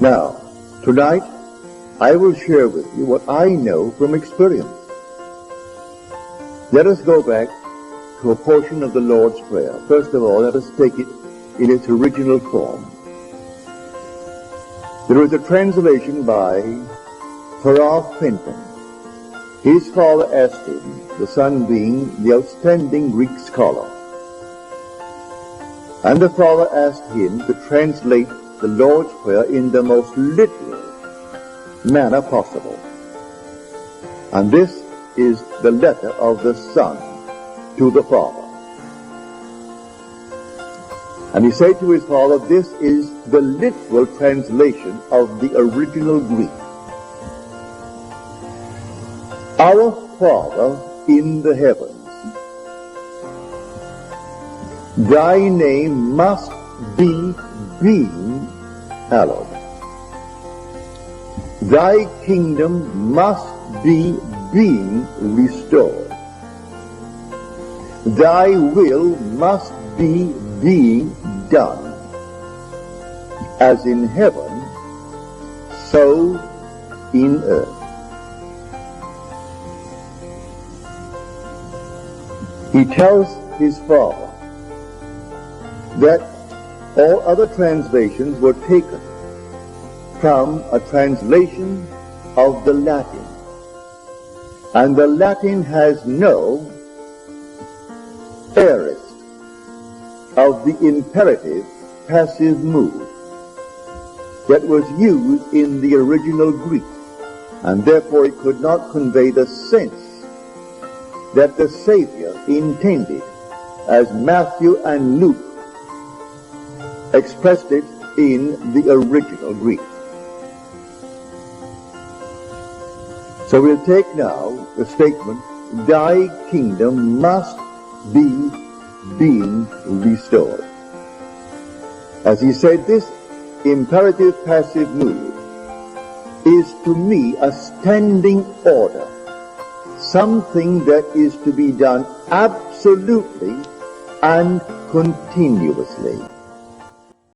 Now, tonight, I will share with you what I know from experience. Let us go back to a portion of the Lord's Prayer. First of all, let us take it in its original form. There is a translation by Farrar Fenton. His father asked him, the son being the outstanding Greek scholar. And the father asked him to translate the Lord's Prayer in the most literal manner possible. And this is the letter of the son to the father. And he said to his father, this is the literal translation of the original Greek. Our Father in the heavens, thy name must be being hallowed. Thy kingdom must be being restored. Thy will must be being done, as in heaven, so in earth. He tells his father that all other translations were taken from a translation of the Latin. And the Latin has no aorist of the imperative passive mood that was used in the original Greek, and therefore it could not convey the sense that the Savior intended, as Matthew and Luke expressed it in the original Greek. So we'll take now the statement, thy kingdom must be being restored. As he said, this imperative passive mood is to me a standing order, something that is to be done absolutely and continuously.